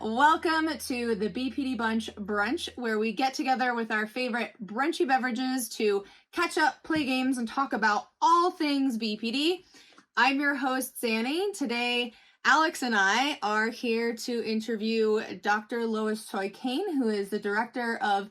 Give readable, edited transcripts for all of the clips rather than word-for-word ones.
Welcome to the BPD Brunch, where we get together with our favorite brunchy beverages to catch up, play games, and talk about all things BPD. I'm your host, Xannie. Today, Alex and I are here to interview Dr. Lois Choi-Kain, who is the director of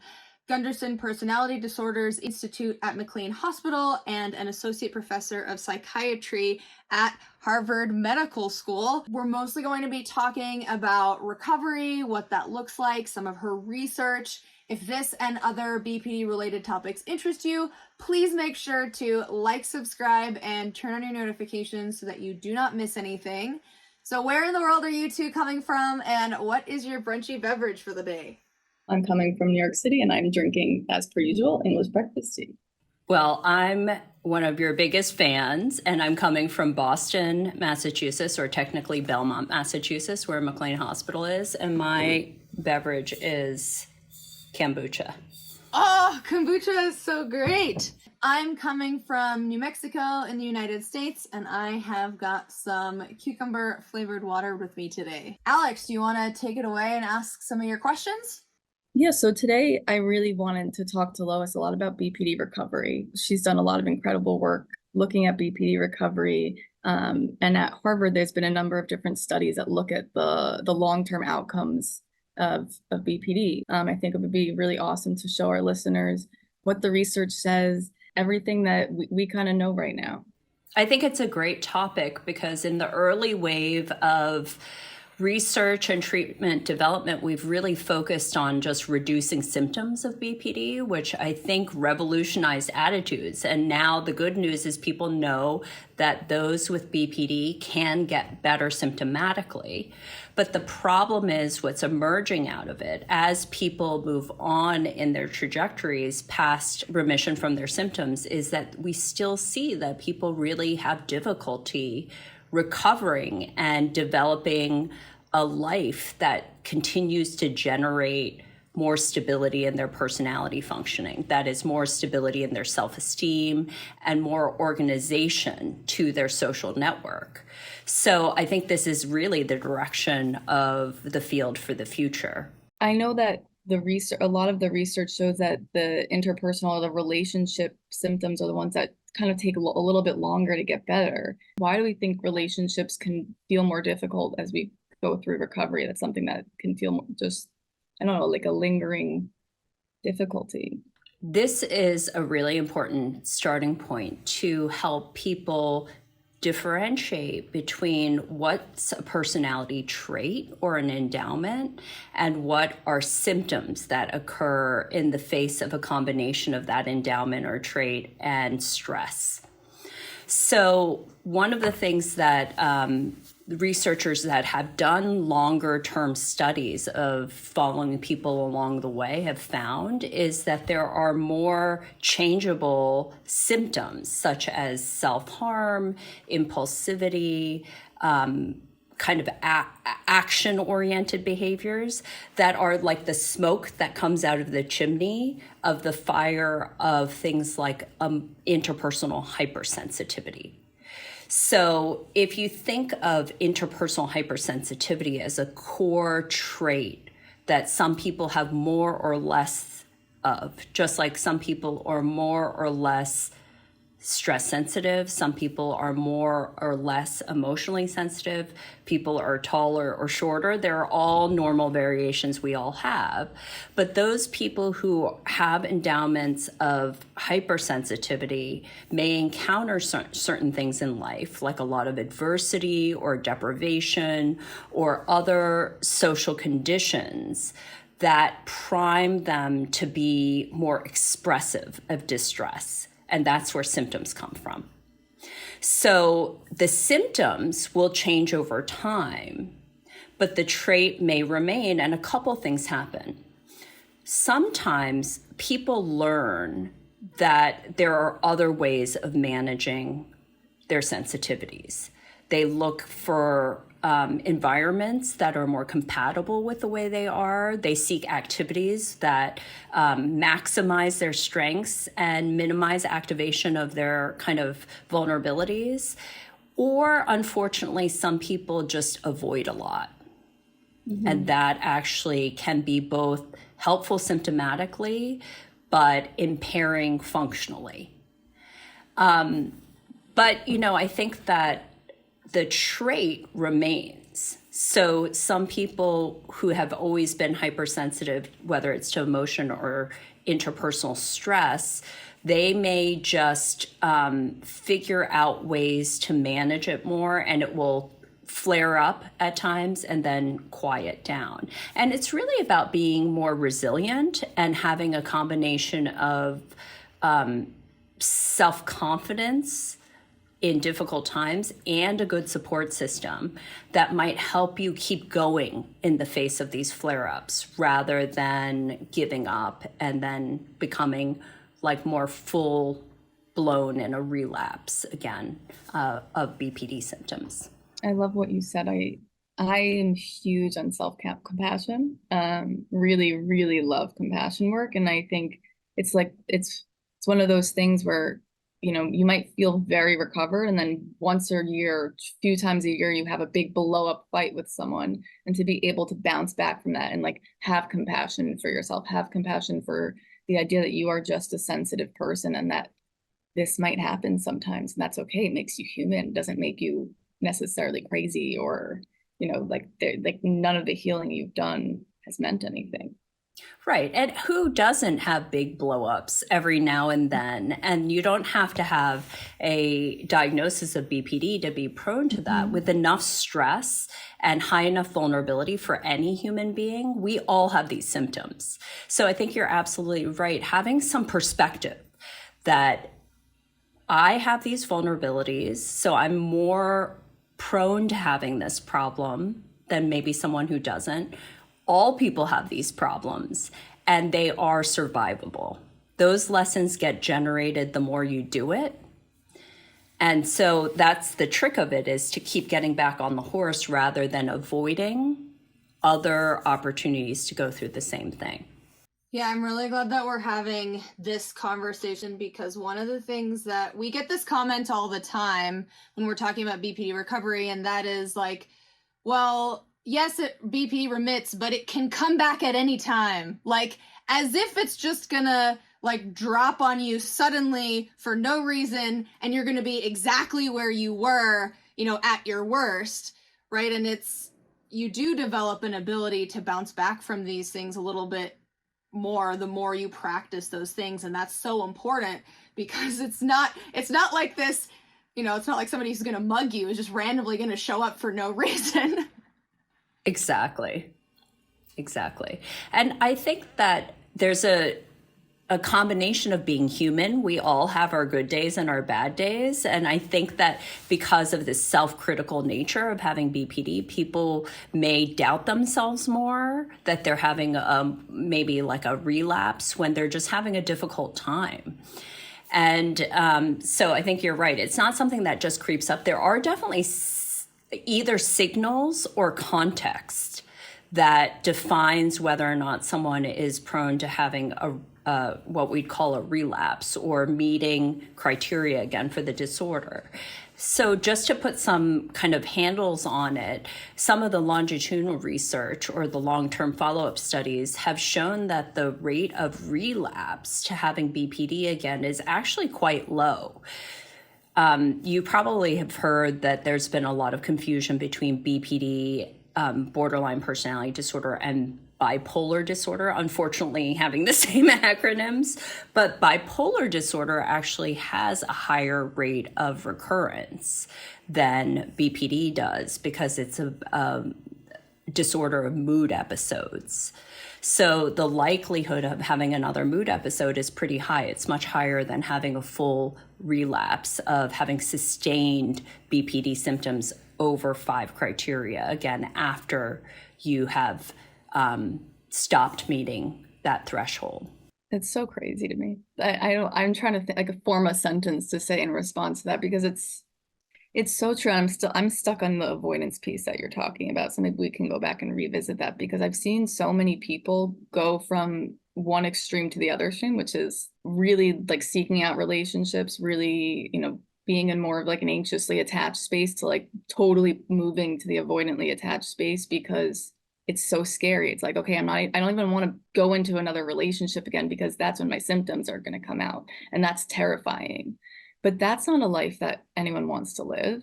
Gunderson Personality Disorders Institute at McLean Hospital and an associate professor of psychiatry at Harvard Medical School. We're mostly going to be talking about recovery, what that looks like, some of her research. If this and other BPD related topics interest you, please make sure to like, subscribe, and turn on your notifications so that you do not miss anything. So where in the world are you two coming from, and what is your brunchy beverage for the day? I'm coming from New York City, and I'm drinking, as per usual, English breakfast tea. Well, I'm one of your biggest fans, and I'm coming from Boston, Massachusetts, or technically Belmont, Massachusetts, where McLean Hospital is, and my beverage is kombucha. Oh, kombucha is so great. I'm coming from New Mexico in the United States, and I have got some cucumber flavored water with me today. Alex, do you want to take it away and ask some of your questions? Yeah, so today I really wanted to talk to Lois a lot about BPD recovery. She's done a lot of incredible work looking at BPD recovery. And at Harvard, there's been a number of different studies that look at the long-term outcomes of BPD. I think it would be really awesome to show our listeners what the research says, everything that we kind of know right now. I think it's a great topic because in the early wave of research and treatment development, we've really focused on just reducing symptoms of BPD, which I think revolutionized attitudes. And now the good news is people know that those with BPD can get better symptomatically. But the problem is what's emerging out of it as people move on in their trajectories past remission from their symptoms is that we still see that people really have difficulty recovering and developing a life that continues to generate more stability in their personality functioning. That is more stability in their self-esteem and more organization to their social network. So I think this is really the direction of the field for the future. I know that a lot of the research shows that the interpersonal or the relationship symptoms are the ones that kind of take a little bit longer to get better. Why do we think relationships can feel more difficult as we go through recovery? That's something that can feel just, I don't know, like a lingering difficulty. This is a really important starting point to help people differentiate between what's a personality trait or an endowment and what are symptoms that occur in the face of a combination of that endowment or trait and stress. So one of the things that researchers that have done longer term studies of following people along the way have found is that there are more changeable symptoms such as self-harm, impulsivity, kind of action-oriented behaviors that are like the smoke that comes out of the chimney of the fire of things like interpersonal hypersensitivity. So if you think of interpersonal hypersensitivity as a core trait that some people have more or less of, just like some people are more or less stress sensitive, some people are more or less emotionally sensitive, people are taller or shorter. They're all normal variations we all have. But those people who have endowments of hypersensitivity may encounter certain things in life, like a lot of adversity or deprivation or other social conditions that prime them to be more expressive of distress. And that's where symptoms come from. So the symptoms will change over time, but the trait may remain, and a couple things happen. Sometimes people learn that there are other ways of managing their sensitivities. They look for environments that are more compatible with the way they are. They seek activities that maximize their strengths and minimize activation of their kind of vulnerabilities. Or unfortunately, some people just avoid a lot. And that actually can be both helpful symptomatically, but impairing functionally. But, you know, I think that the trait remains. So some people who have always been hypersensitive, whether it's to emotion or interpersonal stress, they may just figure out ways to manage it more, and it will flare up at times and then quiet down. And it's really about being more resilient and having a combination of self-confidence in difficult times and a good support system that might help you keep going in the face of these flare-ups rather than giving up and then becoming like more full blown in a relapse again of BPD symptoms. I love what you said. I am huge on self-compassion. Really, really love compassion work. And I think it's like, it's one of those things where, you know, you might feel very recovered, and then once a year, a few times a year, you have a big blow up fight with someone, and to be able to bounce back from that and like have compassion for yourself, have compassion for the idea that you are just a sensitive person and that this might happen sometimes, and that's okay. It makes you human. It doesn't make you necessarily crazy or, you know, like none of the healing you've done has meant anything. Right. And who doesn't have big blow-ups every now and then? And you don't have to have a diagnosis of BPD to be prone to that. With enough stress and high enough vulnerability for any human being, we all have these symptoms. So I think you're absolutely right. Having some perspective that I have these vulnerabilities, so I'm more prone to having this problem than maybe someone who doesn't. All people have these problems, and they are survivable. Those lessons get generated the more you do it. And so that's the trick of it, is to keep getting back on the horse rather than avoiding other opportunities to go through the same thing. Yeah, I'm really glad that we're having this conversation, because one of the things that we get this comment all the time when we're talking about BPD recovery, and that is like, well, yes, BPD remits, but it can come back at any time. Like, as if it's just gonna like drop on you suddenly for no reason, and you're gonna be exactly where you were, you know, at your worst, right? And you do develop an ability to bounce back from these things a little bit more the more you practice those things. And that's so important, because it's not like this, you know, it's not like somebody who's gonna mug you is just randomly gonna show up for no reason. Exactly. And I think that there's a combination of being human. We all have our good days and our bad days. And I think that because of this self-critical nature of having BPD, people may doubt themselves more, that they're having maybe like a relapse when they're just having a difficult time. And so I think you're right. It's not something that just creeps up. There are definitely either signals or context that defines whether or not someone is prone to having what we'd call a relapse or meeting criteria again for the disorder. So just to put some kind of handles on it, some of the longitudinal research or the long-term follow-up studies have shown that the rate of relapse to having BPD again is actually quite low. You probably have heard that there's been a lot of confusion between BPD, borderline personality disorder, and bipolar disorder, unfortunately having the same acronyms, but bipolar disorder actually has a higher rate of recurrence than BPD does, because it's a disorder of mood episodes. So the likelihood of having another mood episode is pretty high. It's much higher than having a full relapse of having sustained BPD symptoms over 5 criteria, again, after you have stopped meeting that threshold. It's so crazy to me. I'm trying to like form a sentence to say in response to that, because it's so true. I'm stuck on the avoidance piece that you're talking about. So maybe we can go back and revisit that, because I've seen so many people go from one extreme to the other extreme, which is really like seeking out relationships, really, you know, being in more of like an anxiously attached space, to like totally moving to the avoidantly attached space, because it's so scary. It's like, okay, I don't even want to go into another relationship again because that's when my symptoms are going to come out. And that's terrifying. But that's not a life that anyone wants to live.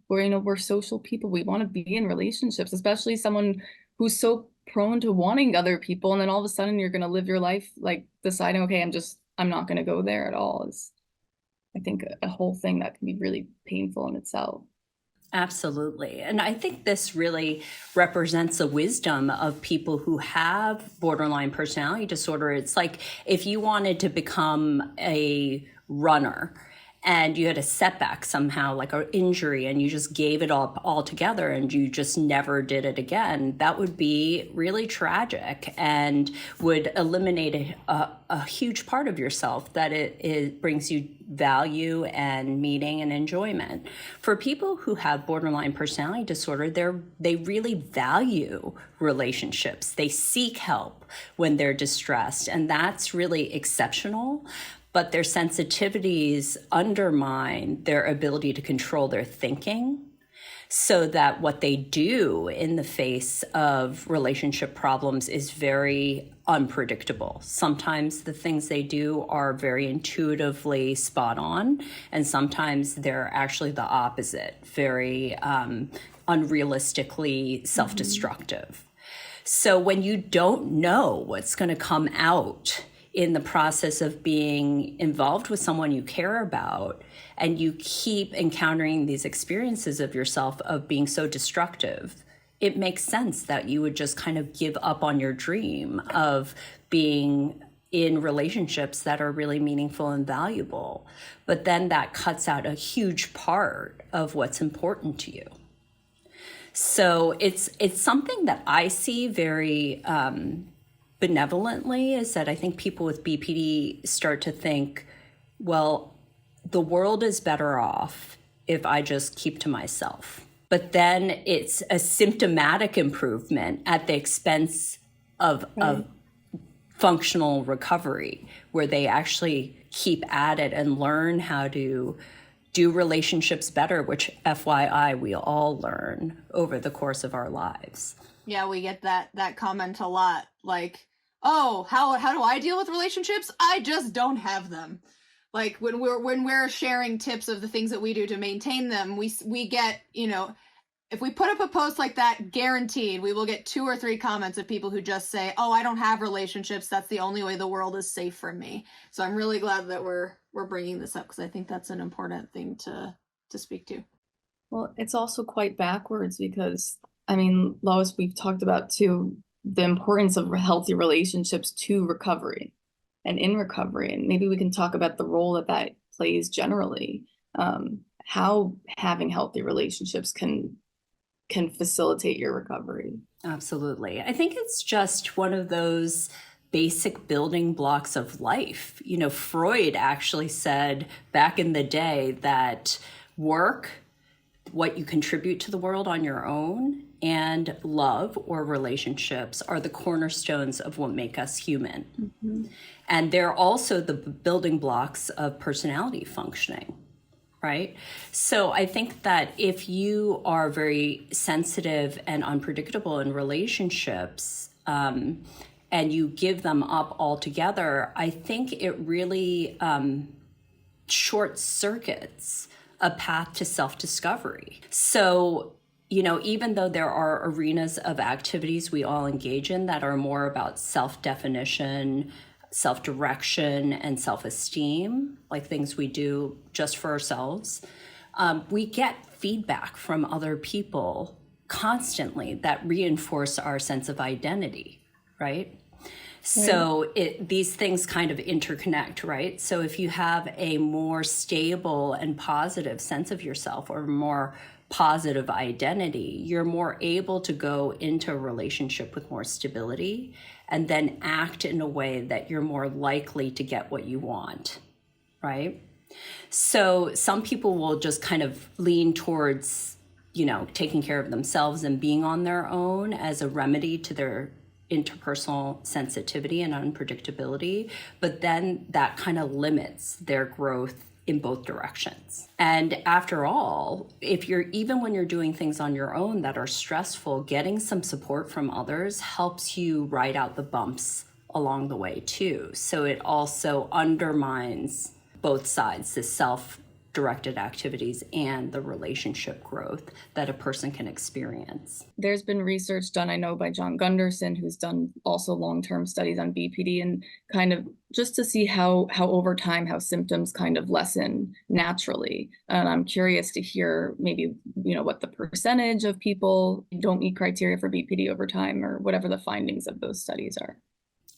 We're social people. We want to be in relationships, especially someone who's so prone to wanting other people. And then all of a sudden you're going to live your life like deciding, okay, I'm not going to go there at all, is I think a whole thing that can be really painful in itself. Absolutely. And I think this really represents the wisdom of people who have borderline personality disorder. It's like if you wanted to become a runner and you had a setback somehow, like an injury, and you just gave it up altogether and you just never did it again, that would be really tragic and would eliminate a huge part of yourself that it brings you value and meaning and enjoyment. For people who have borderline personality disorder, they really value relationships. They seek help when they're distressed, and that's really exceptional. But their sensitivities undermine their ability to control their thinking, so that what they do in the face of relationship problems is very unpredictable. Sometimes the things they do are very intuitively spot on, and sometimes they're actually the opposite, very unrealistically self-destructive. So when you don't know what's going to come out in the process of being involved with someone you care about, and you keep encountering these experiences of yourself of being so destructive, it makes sense that you would just kind of give up on your dream of being in relationships that are really meaningful and valuable. But then that cuts out a huge part of what's important to you. So it's something that I see very benevolently, is that I think people with BPD start to think, well, the world is better off if I just keep to myself. But then it's a symptomatic improvement at the expense of functional recovery, where they actually keep at it and learn how to do relationships better, which FYI, we all learn over the course of our lives. Yeah, we get that comment a lot, like, oh, how do I deal with relationships? I just don't have them. Like when we're sharing tips of the things that we do to maintain them, we get, if we put up a post like that, guaranteed we will get 2 or 3 comments of people who just say, oh, I don't have relationships. That's the only way the world is safe from me. So I'm really glad that we're bringing this up, because I think that's an important thing to speak to. Well, it's also quite backwards because, I mean, Lois, we've talked about too, the importance of healthy relationships to recovery and in recovery. And maybe we can talk about the role that plays generally, how having healthy relationships can facilitate your recovery. Absolutely. I think it's just one of those basic building blocks of life. Freud actually said back in the day that work, what you contribute to the world on your own, and love or relationships are the cornerstones of what make us human. Mm-hmm. And they're also the building blocks of personality functioning, right? So I think that if you are very sensitive and unpredictable in relationships, and you give them up altogether, I think it really short circuits a path to self-discovery. So, even though there are arenas of activities we all engage in that are more about self-definition, self-direction, and self-esteem, like things we do just for ourselves, we get feedback from other people constantly that reinforce our sense of identity, right? So these things kind of interconnect, right? So if you have a more stable and positive sense of yourself, or more positive identity, you're more able to go into a relationship with more stability and then act in a way that you're more likely to get what you want, right? So some people will just kind of lean towards, taking care of themselves and being on their own as a remedy to their interpersonal sensitivity and unpredictability, but then that kind of limits their growth in both directions. And after all, even when you're doing things on your own that are stressful, getting some support from others helps you ride out the bumps along the way too. So it also undermines both sides, the self-directed activities and the relationship growth that a person can experience. There's been research done, I know, by John Gunderson, who's done also long-term studies on BPD, and kind of just to see how over time, how symptoms kind of lessen naturally. And I'm curious to hear maybe, what the percentage of people don't meet criteria for BPD over time, or whatever the findings of those studies are.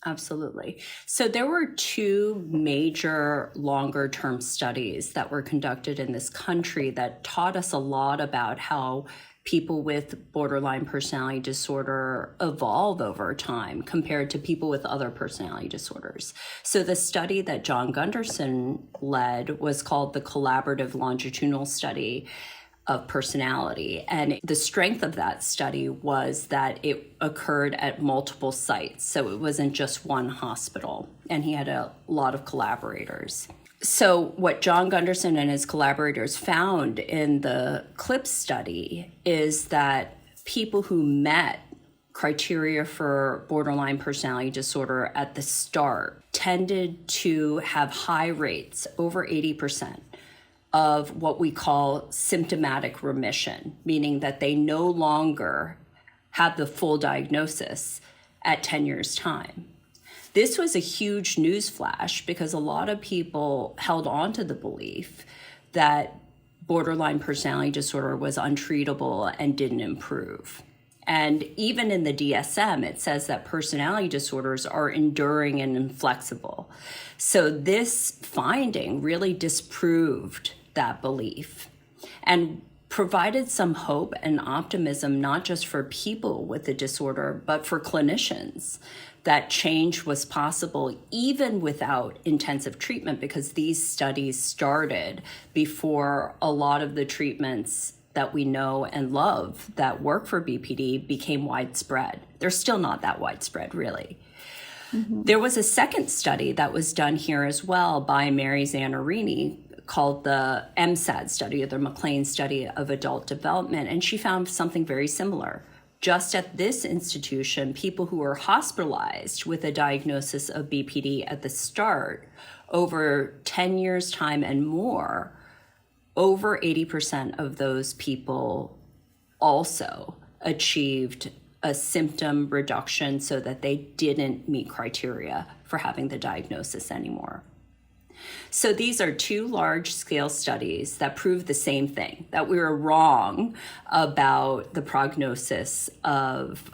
Absolutely. So there were two major longer-term studies that were conducted in this country that taught us a lot about how people with borderline personality disorder evolve over time compared to people with other personality disorders. So the study that John Gunderson led was called the Collaborative Longitudinal Study of Personality. And the strength of that study was that it occurred at multiple sites. So it wasn't just one hospital, and he had a lot of collaborators. So what John Gunderson and his collaborators found in the CLIPS study is that people who met criteria for borderline personality disorder at the start tended to have high rates, over 80%, of what we call symptomatic remission, meaning that they no longer have the full diagnosis at 10 years' time. This was a huge news flash because a lot of people held on to the belief that borderline personality disorder was untreatable and didn't improve. And even in the DSM, it says that personality disorders are enduring and inflexible. So this finding really disproved that belief and provided some hope and optimism, not just for people with the disorder, but for clinicians, that change was possible even without intensive treatment, because these studies started before a lot of the treatments that we know and love that work for BPD became widespread. They're still not that widespread, really. Mm-hmm. There was a second study that was done here as well by Mary Xannarini called the MSAD study, or the McLean Study of Adult Development, and she found something very similar. Just at this institution, people who were hospitalized with a diagnosis of BPD at the start, over 10 years' time and more, over 80% of those people also achieved a symptom reduction so that they didn't meet criteria for having the diagnosis anymore. So these are two large-scale studies that prove the same thing, that we were wrong about the prognosis of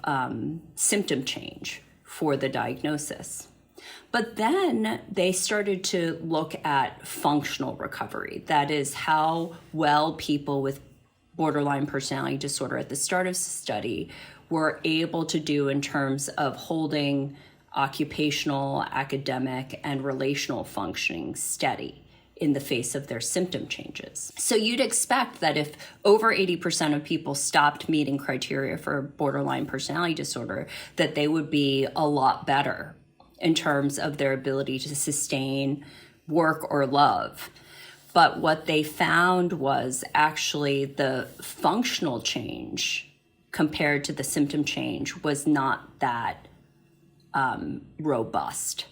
symptom change for the diagnosis. But then they started to look at functional recovery. That is how well people with borderline personality disorder at the start of the study were able to do in terms of holding occupational, academic, and relational functioning steady in the face of their symptom changes. So you'd expect that if over 80% of people stopped meeting criteria for borderline personality disorder, that they would be a lot better in terms of their ability to sustain work or love. But what they found was actually the functional change compared to the symptom change was not that robust.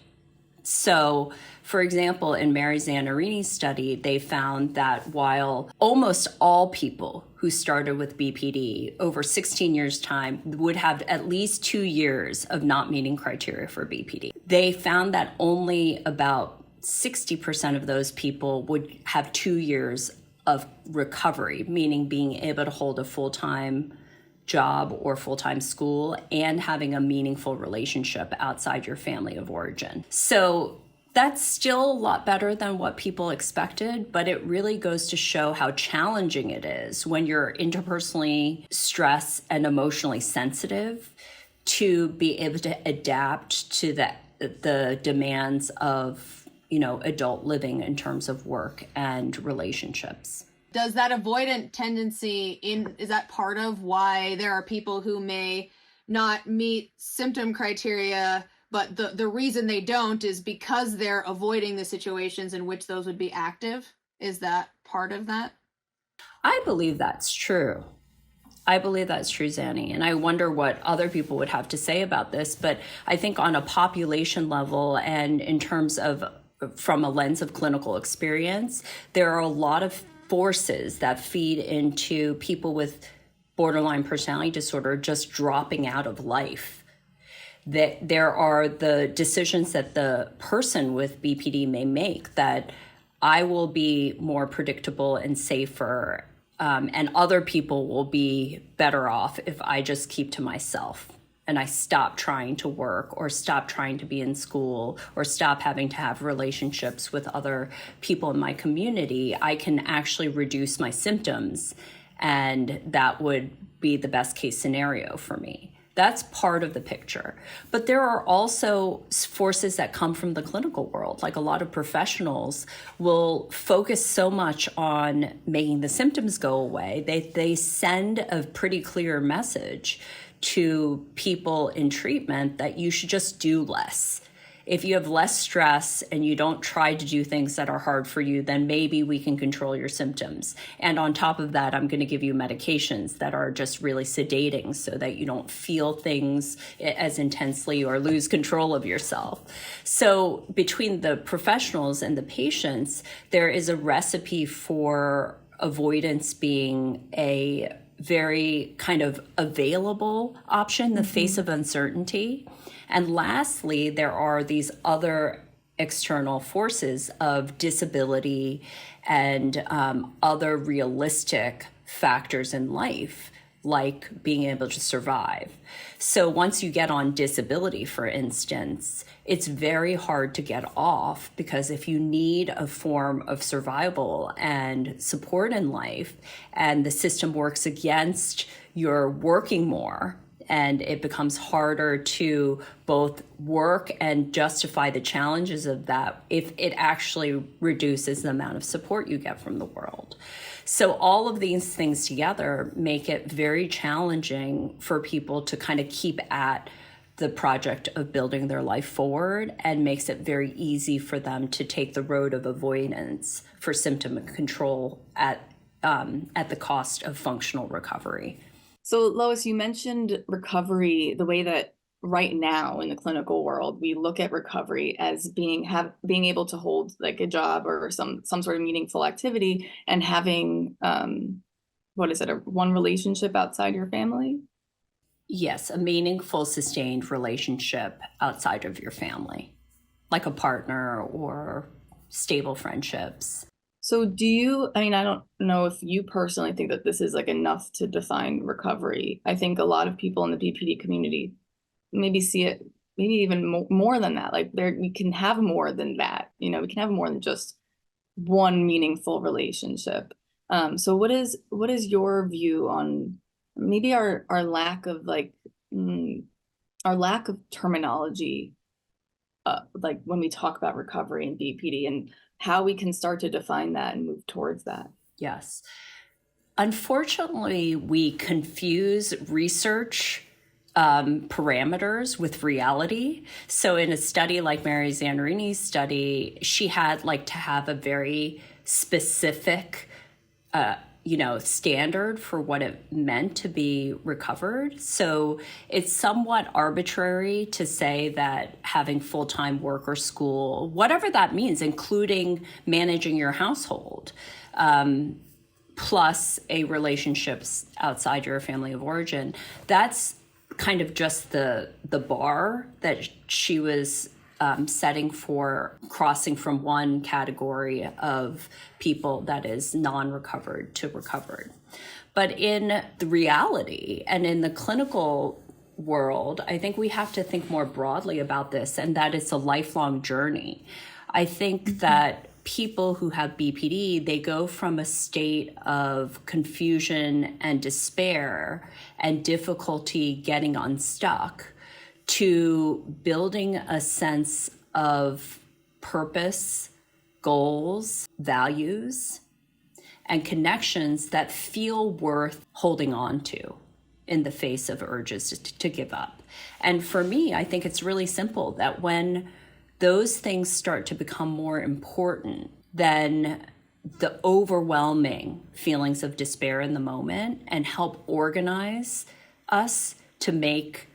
So, for example, in Mary Xannarini's study, they found that while almost all people who started with BPD over 16 years' time would have at least 2 years of not meeting criteria for BPD, they found that only about 60% of those people would have 2 years of recovery, meaning being able to hold a full-time job or full-time school and having a meaningful relationship outside your family of origin. So that's still a lot better than what people expected, but it really goes to show how challenging it is when you're interpersonally stressed and emotionally sensitive to be able to adapt to the demands of, adult living in terms of work and relationships. Does that avoidant tendency is that part of why there are people who may not meet symptom criteria, but the reason they don't is because they're avoiding the situations in which those would be active? Is that part of that? I believe that's true. I believe that's true, Xannie. And I wonder what other people would have to say about this. But I think on a population level and in terms of from a lens of clinical experience, there are a lot of forces that feed into people with borderline personality disorder just dropping out of life. That there are the decisions that the person with BPD may make that I will be more predictable and safer, and other people will be better off if I just keep to myself and I stop trying to work or stop trying to be in school or stop having to have relationships with other people in my community. I can actually reduce my symptoms, and that would be the best case scenario for me. That's part of the picture. But there are also forces that come from the clinical world. Like a lot of professionals will focus so much on making the symptoms go away. They send a pretty clear message to people in treatment that you should just do less. If you have less stress and you don't try to do things that are hard for you, then maybe we can control your symptoms. And on top of that, I'm going to give you medications that are just really sedating so that you don't feel things as intensely or lose control of yourself. So between the professionals and the patients, there is a recipe for avoidance being a very kind of available option in the face of uncertainty. And lastly, there are these other external forces of disability and other realistic factors in life, like being able to survive. So once you get on disability, for instance, it's very hard to get off, because if you need a form of survival and support in life and the system works against your working more, and it becomes harder to both work and justify the challenges of that if it actually reduces the amount of support you get from the world. So all of these things together make it very challenging for people to kind of keep at the project of building their life forward, and makes it very easy for them to take the road of avoidance for symptom control at the cost of functional recovery. So Lois, you mentioned recovery, the way that right now in the clinical world, we look at recovery as being able to hold like a job or some sort of meaningful activity, and having, one relationship outside your family? Yes, a meaningful, sustained relationship outside of your family, like a partner or stable friendships. So I don't know if you personally think that this is like enough to define recovery. I think a lot of people in the BPD community maybe see it, maybe even more than that. Like we can have more than that. We can have more than just one meaningful relationship. So what is your view on maybe our lack of terminology, like when we talk about recovery and BPD, and how we can start to define that and move towards that? Yes. Unfortunately, we confuse research parameters with reality. So in a study like Mary Zanarini's study, she had to have a very specific standard for what it meant to be recovered. So it's somewhat arbitrary to say that having full-time work or school, whatever that means, including managing your household, plus a relationships outside your family of origin, that's kind of just the bar that she was setting for crossing from one category of people that is non-recovered to recovered. But in the reality and in the clinical world, I think we have to think more broadly about this, and that it's a lifelong journey. I think that people who have BPD, they go from a state of confusion and despair and difficulty getting unstuck to building a sense of purpose, goals, values, and connections that feel worth holding on to in the face of urges to give up. And for me, I think it's really simple that when those things start to become more important, then the overwhelming feelings of despair in the moment and help organize us to make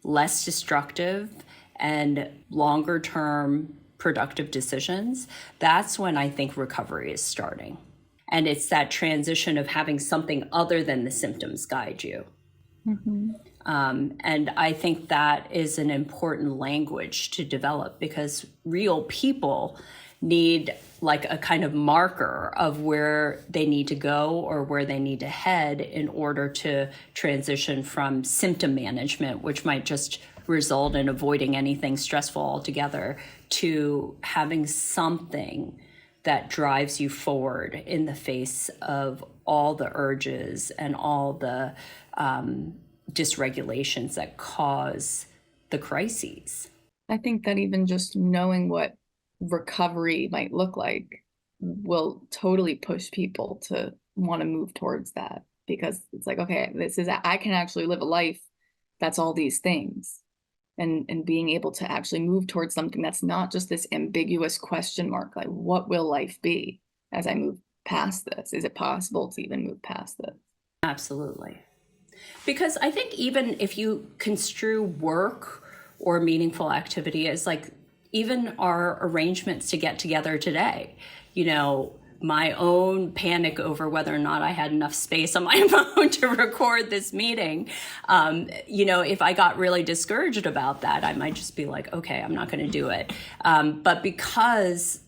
less destructive and longer term productive decisions, that's when I think recovery is starting. And it's that transition of having something other than the symptoms guide you. Mm-hmm. And I think that is an important language to develop, because real people need like a kind of marker of where they need to go or where they need to head in order to transition from symptom management, which might just result in avoiding anything stressful altogether, to having something that drives you forward in the face of all the urges and all the dysregulations that cause the crises. I think that even just knowing what recovery might look like will totally push people to want to move towards that, because it's like, okay, I can actually live a life that's all these things, and being able to actually move towards something that's not just this ambiguous question mark, like what will life be as I move past this? Is it possible to even move past this? Absolutely. Because I think even if you construe work or meaningful activity as like even our arrangements to get together today, you know, my own panic over whether or not I had enough space on my phone to record this meeting, you know, if I got really discouraged about that, I might just be like, okay, I'm not going to do it. But because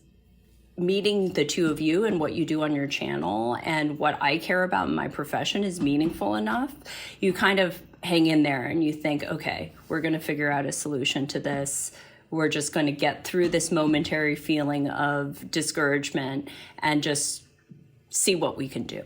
meeting the two of you and what you do on your channel and what I care about in my profession is meaningful enough, you kind of hang in there and you think, okay, we're going to figure out a solution to this. We're just going to get through this momentary feeling of discouragement and just see what we can do.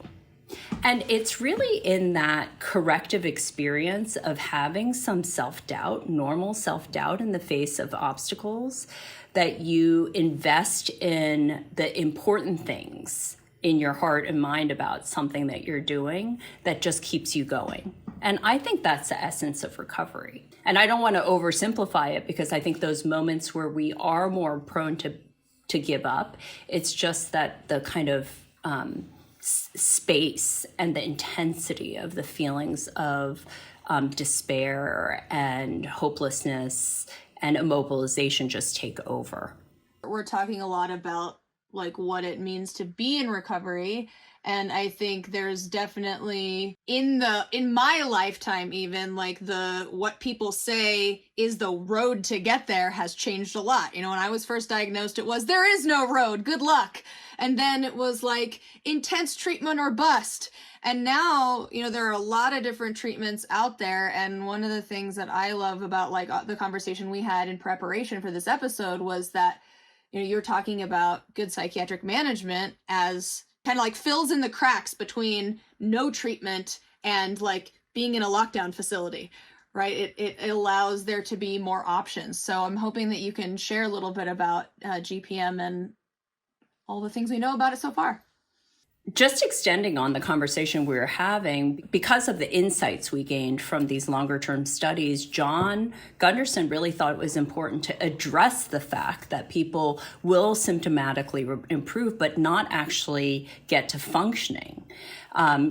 And it's really in that corrective experience of having some self-doubt, normal self-doubt in the face of obstacles, that you invest in the important things in your heart and mind about something that you're doing that just keeps you going. And I think that's the essence of recovery. And I don't want to oversimplify it, because I think those moments where we are more prone to give up, it's just that the kind of space and the intensity of the feelings of despair and hopelessness and immobilization just take over. We're talking a lot about like what it means to be in recovery. And I think there's definitely in my lifetime, even like what people say is the road to get there has changed a lot. You know, when I was first diagnosed, it was, there is no road, good luck. And then it was like intense treatment or bust. And now, you know, there are a lot of different treatments out there. And one of the things that I love about like the conversation we had in preparation for this episode was that, you know, you're talking about good psychiatric management as kind of like fills in the cracks between no treatment and like being in a lockdown facility, right? It allows there to be more options. So I'm hoping that you can share a little bit about GPM and all the things we know about it so far. Just extending on the conversation we were having, because of the insights we gained from these longer term studies, John Gunderson really thought it was important to address the fact that people will symptomatically improve, but not actually get to functioning.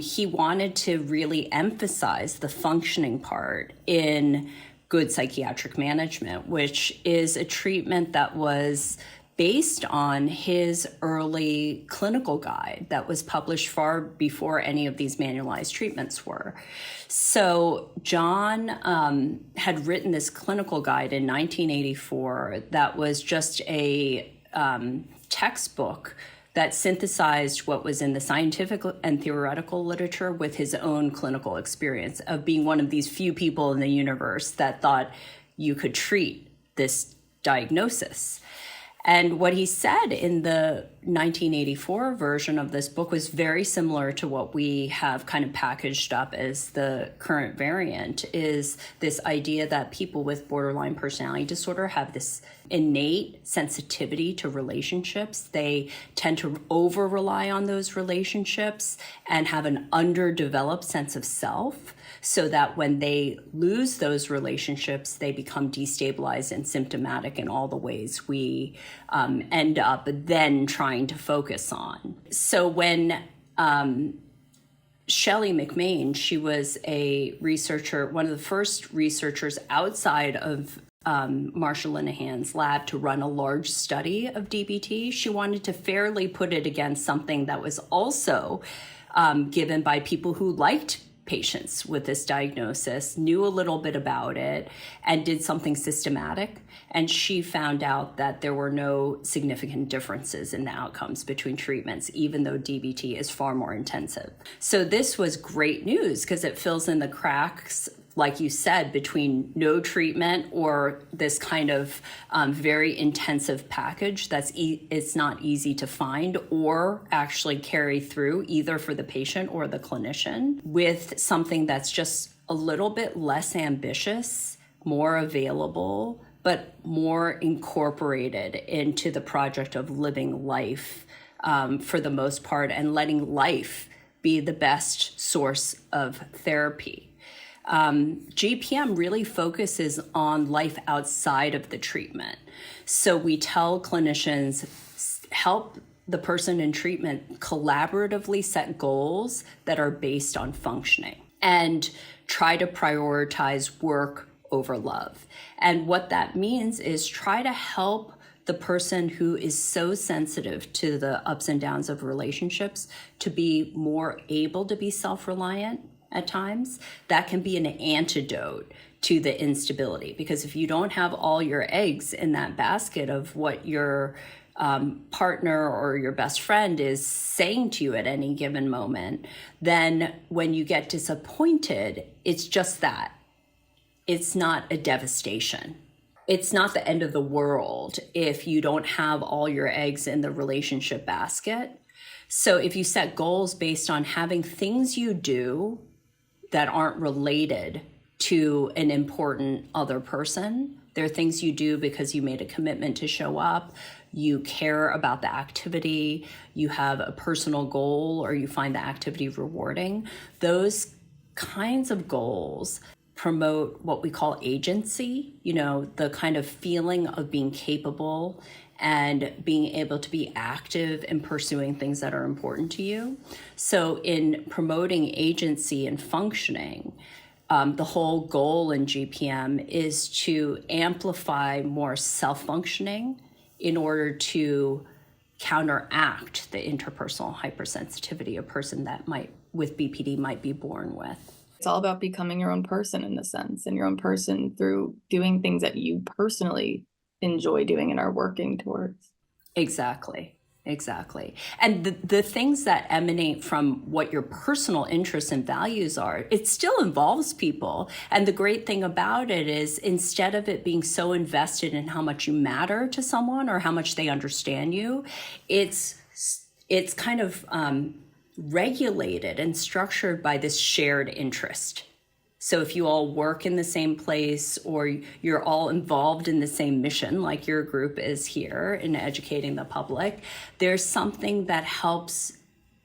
He wanted to really emphasize the functioning part in good psychiatric management, which is a treatment that was based on his early clinical guide that was published far before any of these manualized treatments were. So John had written this clinical guide in 1984 that was just a textbook that synthesized what was in the scientific and theoretical literature with his own clinical experience of being one of these few people in the universe that thought you could treat this diagnosis. And what he said in the 1984 version of this book was very similar to what we have kind of packaged up as the current variant, is this idea that people with borderline personality disorder have this innate sensitivity to relationships. They tend to over-rely on those relationships and have an underdeveloped sense of self. so that when they lose those relationships, they become destabilized and symptomatic in all the ways we end up then trying to focus on. So when Shelley McMain, she was a researcher, one of the first researchers outside of Marsha Linehan's lab to run a large study of DBT. She wanted to fairly put it against something that was also given by people who liked patients with this diagnosis, knew a little bit about it, and did something systematic. And she found out that there were no significant differences in the outcomes between treatments, even though DBT is far more intensive. So this was great news because it fills in the cracks, like you said, between no treatment or this kind of very intensive package that's it's not easy to find or actually carry through either for the patient or the clinician, with something that's just a little bit less ambitious, more available, but more incorporated into the project of living life for the most part, and letting life be the best source of therapy. GPM really focuses on life outside of the treatment. So we tell clinicians, help the person in treatment collaboratively set goals that are based on functioning and try to prioritize work over love. And what that means is try to help the person who is so sensitive to the ups and downs of relationships to be more able to be self-reliant at times. That can be an antidote to the instability, because if you don't have all your eggs in that basket of what your partner or your best friend is saying to you at any given moment, then when you get disappointed, it's just that. It's not a devastation. It's not the end of the world if you don't have all your eggs in the relationship basket. So if you set goals based on having things you do that aren't related to an important other person, they're things you do because you made a commitment to show up, you care about the activity, you have a personal goal, or you find the activity rewarding, those kinds of goals promote what we call agency, the kind of feeling of being capable and being able to be active in pursuing things that are important to you. So in promoting agency and functioning, the whole goal in GPM is to amplify more self-functioning in order to counteract the interpersonal hypersensitivity a person that with BPD might be born with. It's all about becoming your own person in a sense, and your own person through doing things that you personally enjoy doing and are working towards. Exactly. And the things that emanate from what your personal interests and values are, it still involves people. And the great thing about it is, instead of it being so invested in how much you matter to someone or how much they understand you, it's kind of regulated and structured by this shared interest. So if you all work in the same place, or you're all involved in the same mission, like your group is here in educating the public, there's something that helps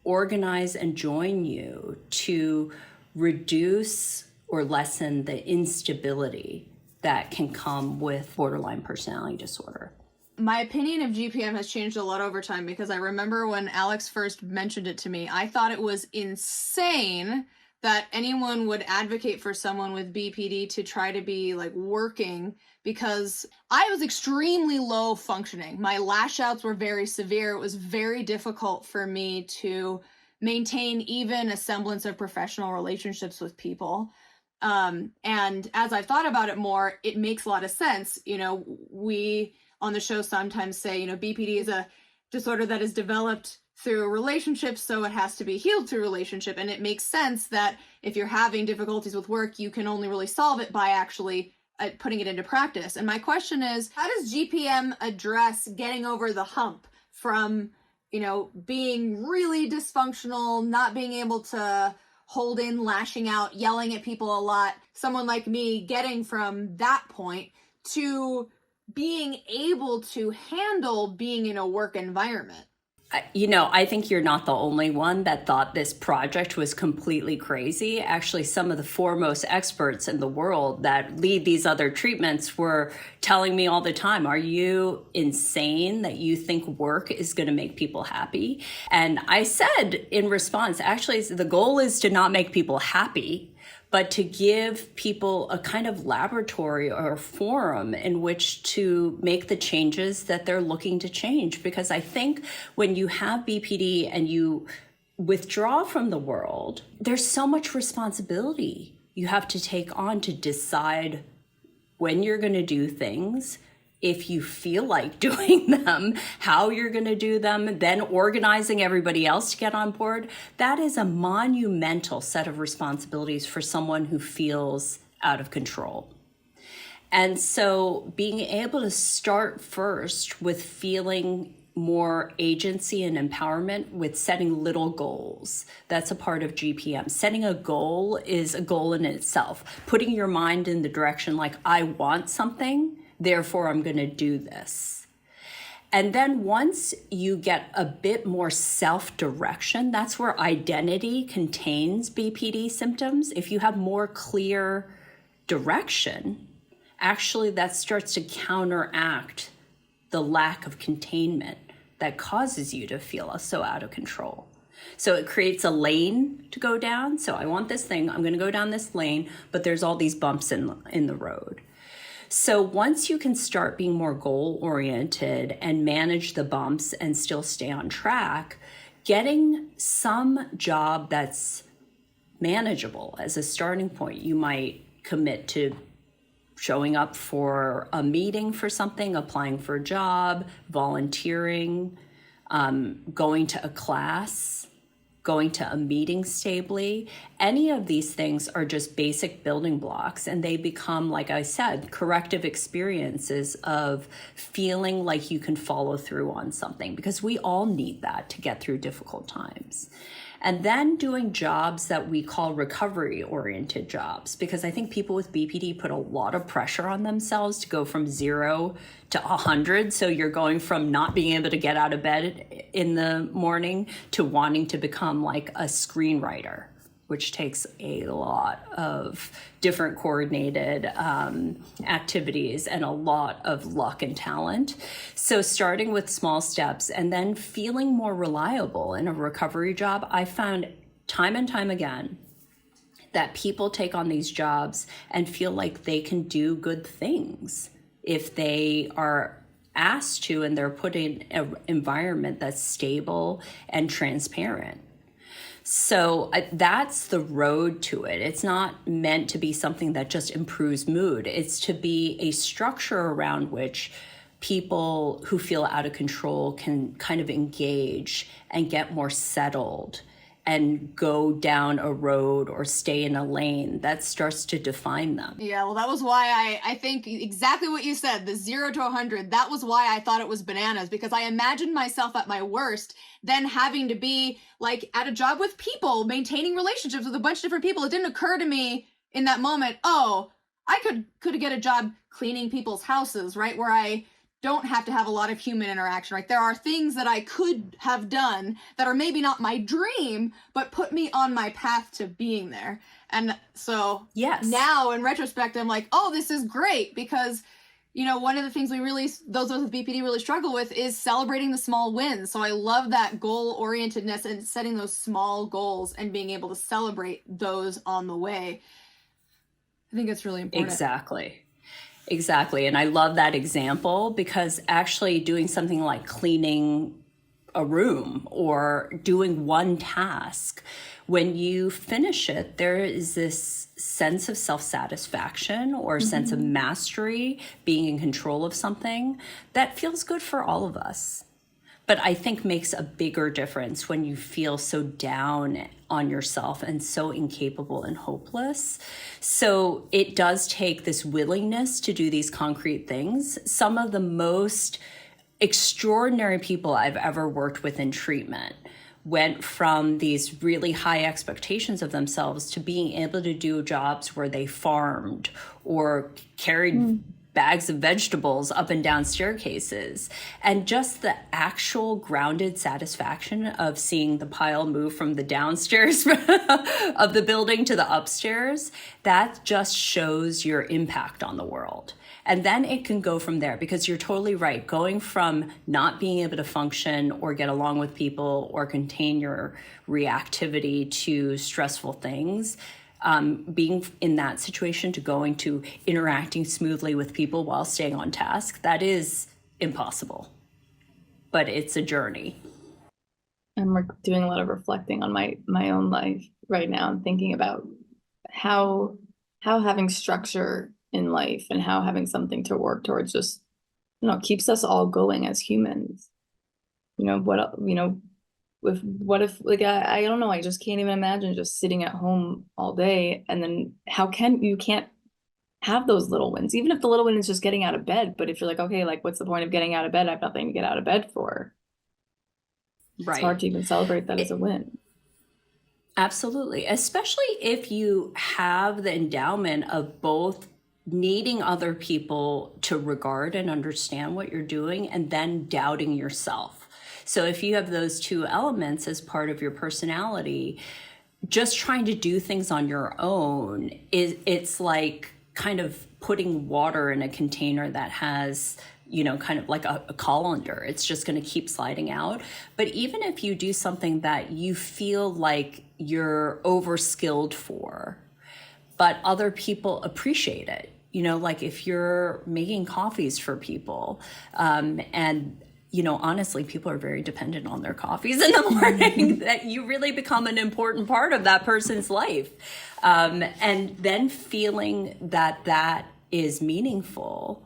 organize and join you to reduce or lessen the instability that can come with borderline personality disorder. My opinion of GPM has changed a lot over time, because I remember when Alex first mentioned it to me, I thought it was insane that anyone would advocate for someone with BPD to try to be working, because I was extremely low functioning. My lash outs were very severe. It was very difficult for me to maintain even a semblance of professional relationships with people. And as I've thought about it more, it makes a lot of sense. We on the show sometimes say, BPD is a disorder that is developed through relationships, so it has to be healed through relationship. And it makes sense that if you're having difficulties with work, you can only really solve it by actually putting it into practice. And my question is, how does GPM address getting over the hump from, being really dysfunctional, not being able to hold in, lashing out, yelling at people a lot, someone like me getting from that point to being able to handle being in a work environment? I think you're not the only one that thought this project was completely crazy. Actually, some of the foremost experts in the world that lead these other treatments were telling me all the time, are you insane that you think work is going to make people happy? And I said in response, actually, the goal is to not make people happy, but to give people a kind of laboratory or forum in which to make the changes that they're looking to change. Because I think when you have BPD and you withdraw from the world, there's so much responsibility you have to take on to decide when you're going to do things, if you feel like doing them, how you're going to do them, then organizing everybody else to get on board. That is a monumental set of responsibilities for someone who feels out of control. And so being able to start first with feeling more agency and empowerment with setting little goals. That's a part of GPM. Setting a goal is a goal in itself. Putting your mind in the direction like, I want something, therefore I'm going to do this. And then once you get a bit more self-direction, that's where identity contains BPD symptoms. If you have more clear direction, actually that starts to counteract the lack of containment that causes you to feel so out of control. So it creates a lane to go down. So I want this thing, I'm going to go down this lane, but there's all these bumps in the road. So once you can start being more goal-oriented and manage the bumps and still stay on track, getting some job that's manageable as a starting point, you might commit to showing up for a meeting for something, applying for a job, volunteering, going to a class, going to a meeting stably. Any of these things are just basic building blocks, and they become, like I said, corrective experiences of feeling like you can follow through on something, because we all need that to get through difficult times. And then doing jobs that we call recovery-oriented jobs, because I think people with BPD put a lot of pressure on themselves to go from 0 to 100. So you're going from not being able to get out of bed in the morning to wanting to become like a screenwriter, which takes a lot of different coordinated activities and a lot of luck and talent. So starting with small steps and then feeling more reliable in a recovery job, I found time and time again that people take on these jobs and feel like they can do good things if they are asked to, and they're put in an environment that's stable and transparent. So that's the road to it. It's not meant to be something that just improves mood. It's to be a structure around which people who feel out of control can kind of engage and get more settled and go down a road or stay in a lane that starts to define them. Yeah, well, that was why I think exactly what you said, the 0 to 100, that was why I thought it was bananas, because I imagined myself at my worst, then having to be like at a job with people, maintaining relationships with a bunch of different people. It didn't occur to me in that moment, oh, I could get a job cleaning people's houses, right? Where I don't have to have a lot of human interaction, right? There are things that I could have done that are maybe not my dream, but put me on my path to being there. And so yes, now in retrospect, I'm like, oh, this is great, because, you know, one of the things those with BPD really struggle with is celebrating the small wins. So I love that goal-orientedness and setting those small goals and being able to celebrate those on the way. I think it's really important. Exactly. And I love that example, because actually doing something like cleaning a room or doing one task, when you finish it, there is this sense of self-satisfaction or sense of mastery, being in control of something that feels good for all of us. But I think makes a bigger difference when you feel so down on yourself and so incapable and hopeless. So it does take this willingness to do these concrete things. Some of the most extraordinary people I've ever worked with in treatment went from these really high expectations of themselves to being able to do jobs where they farmed or carried bags of vegetables up and down staircases. And just the actual grounded satisfaction of seeing the pile move from the downstairs of the building to the upstairs, that just shows your impact on the world. And then it can go from there, because you're totally right. Going from not being able to function or get along with people or contain your reactivity to stressful things, being in that situation, to going to interacting smoothly with people while staying on task, that is impossible. But it's a journey. I'm doing a lot of reflecting on my own life right now. I'm thinking about how having structure in life and how having something to work towards just, keeps us all going as humans. What if like, I don't know, I just can't even imagine just sitting at home all day. And then you can't have those little wins, even if the little win is just getting out of bed. But if you're like, okay, like what's the point of getting out of bed? I have nothing to get out of bed for. Right. It's hard to even celebrate that as a win. Absolutely. Especially if you have the endowment of both needing other people to regard and understand what you're doing, and then doubting yourself. So if you have those two elements as part of your personality, just trying to do things on your own, it's like kind of putting water in a container that has, kind of like a colander. It's just going to keep sliding out. But even if you do something that you feel like you're overskilled for, but other people appreciate it, like if you're making coffees for people, and honestly, people are very dependent on their coffees in the morning, that you really become an important part of that person's life. And then feeling that is meaningful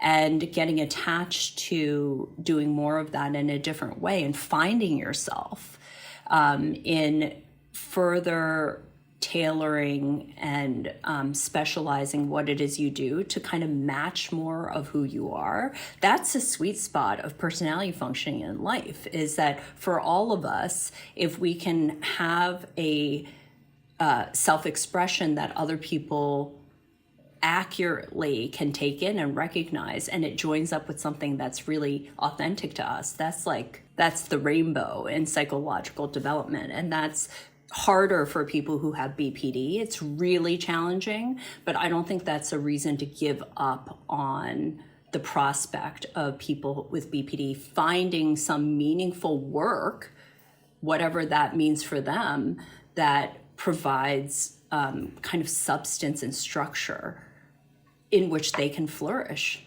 and getting attached to doing more of that in a different way, and finding yourself in further tailoring and specializing what it is you do to kind of match more of who you are. That's a sweet spot of personality functioning in life, is that for all of us, if we can have a self-expression that other people accurately can take in and recognize, and it joins up with something that's really authentic to us, that's the rainbow in psychological development. And that's harder for people who have BPD. It's really challenging, but I don't think that's a reason to give up on the prospect of people with BPD finding some meaningful work, whatever that means for them, that provides kind of substance and structure in which they can flourish.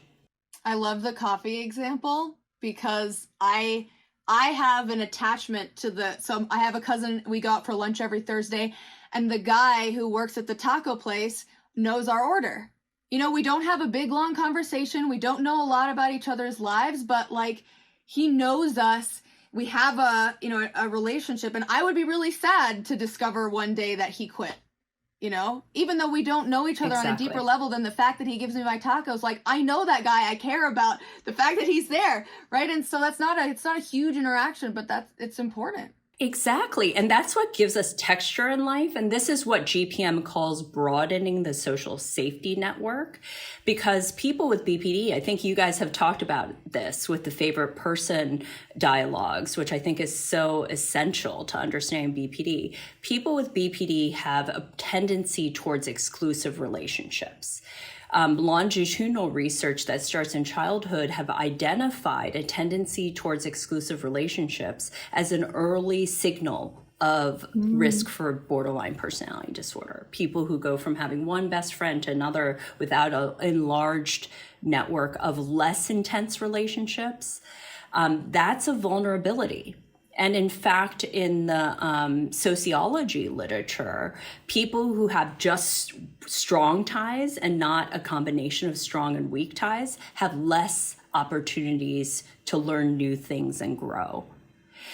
I love the coffee example, because I have an attachment to so I have a cousin, we go out for lunch every Thursday, and the guy who works at the taco place knows our order. We don't have a big long conversation. We don't know a lot about each other's lives, but like, he knows us. We have a relationship, and I would be really sad to discover one day that he quit. Even though we don't know each other on a deeper level than the fact that he gives me my tacos, like, I know that guy, I care about the fact that he's there, right? And so it's not a huge interaction, but it's important. Exactly. And that's what gives us texture in life. And this is what GPM calls broadening the social safety network, because people with BPD, I think you guys have talked about this with the favorite person dialogues, which I think is so essential to understanding BPD. People with BPD have a tendency towards exclusive relationships. Longitudinal research that starts in childhood have identified a tendency towards exclusive relationships as an early signal of risk for borderline personality disorder. People who go from having one best friend to another without an enlarged network of less intense relationships, that's a vulnerability. And in fact, in the sociology literature, people who have just strong ties and not a combination of strong and weak ties have less opportunities to learn new things and grow.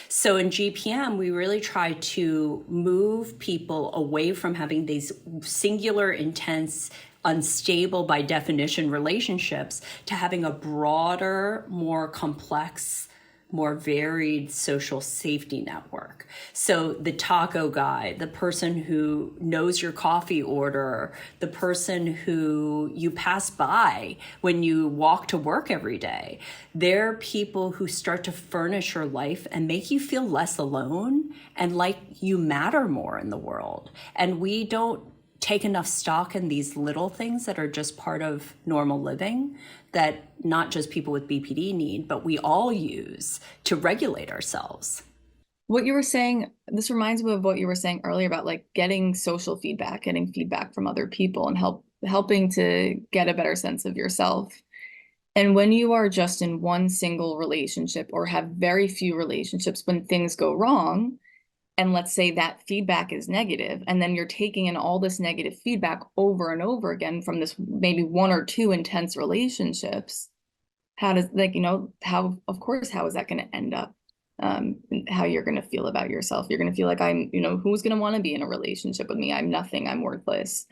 So in GPM, we really try to move people away from having these singular, intense, unstable by definition relationships to having a broader, more complex more varied social safety network. So the taco guy, the person who knows your coffee order, the person who you pass by when you walk to work every day, they're people who start to furnish your life and make you feel less alone and like you matter more in the world. And we don't take enough stock in these little things that are just part of normal living that not just people with BPD need, but we all use to regulate ourselves. What you were saying, this reminds me of what you were saying earlier about like getting social feedback, getting feedback from other people and helping to get a better sense of yourself. And when you are just in one single relationship or have very few relationships, when things go wrong, and let's say that feedback is negative, and then you're taking in all this negative feedback over and over again from this maybe one or two intense relationships, how does, like, how is that going to end up? How you're going to feel about yourself? You're going to feel like who's going to want to be in a relationship with me? I'm nothing, I'm worthless.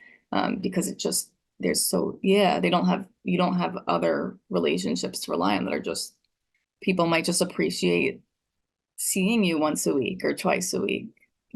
Because you don't have other relationships to rely on that are just, people might just appreciate seeing you once a week or twice a week,